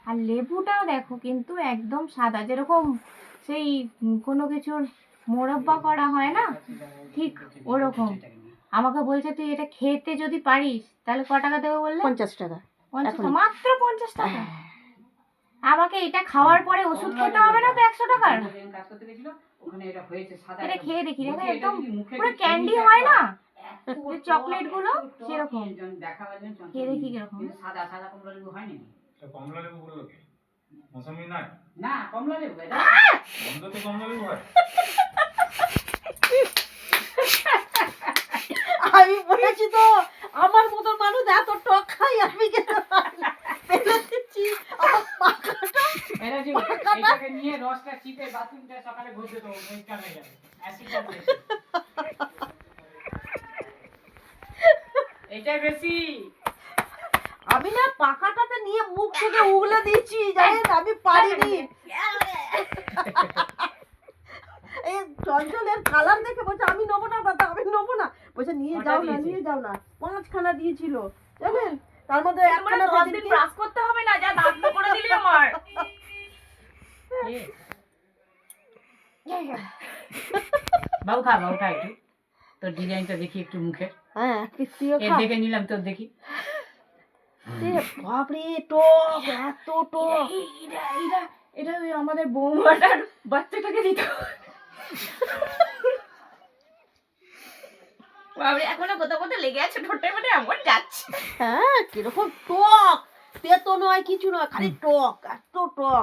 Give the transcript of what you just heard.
আর লেবুটাও দেখো কিন্তু একদম সাদা, যেরকম সেই কোনো কিছুর মোরব্বা করা হয় না, ঠিক ওরকম। আমাকে বলছে তুই এটা খেতে যদি পারিস তাহলে ক টাকা দেবো বললে? 50 টাকা। 50 টাকা, মাত্র 50 টাকা। আমাকে এটা খাওয়ার পরে ওষুধ খেতে হবে না তো 100 টাকার? এটা খেয়ে দেখি, দেখো একদম পুরো ক্যান্ডি হয় না চকলেট গুলো, সেরকম। খেয়ে দেখি কিরকম। সাদা সাদা কমলা লেবু হয় নাকি? কমলা লেবু বললো কি? মৌসুমী নয়? না কমলা লেবু এটা। বন্ধ তো কমলা লেবু হয়। আমি বলেছি তো আমার মতো মানুষ এত টক খাই আমি খেতে পারি না। ফেলে দিচ্ছি আমার পাখাটা। এটাকে নিয়ে রসটা চিপে বাথরুমটা সকালে ঘষে দাও, পরিষ্কার হয়ে যাবে। অ্যাসিড আছে। এটা বেশি। আমি না পাখাটাতে নিয়ে মুখ থেকে উগলে দিচ্ছি, জানেন আমি পারিনি। এই চঞ্চলের কালার দেখে বলছে আমি নেবো না দাদা, আমি নেবো না। বলছে নিয়ে যাও না, নিয়ে যাও না। 5 খানা দিয়েছিল জানেন, তার মধ্যে একখানা 10 দিন ব্রাশ করতে হবে না, যা দাঁত করে দিলি আমার। বাবু খা একটু। তোর ডিজাইনটা দেখি একটু মুখে। হ্যাঁ পিস্তিও এর খা। দেখে নিলাম, তোর দেখি। বাপরে টক, এত টক। এটা ওই আমাদের বৌমাটার বাচ্চাটাকে দিতে হবে। বাবরে এখনো কোথাও কোথাও লেগে আছে ঠোঁটে, মানে এমন যাচ্ছে। হ্যাঁ কিরকম টক, তেতো নয় কিছু নয়, খালি টক, এত টক।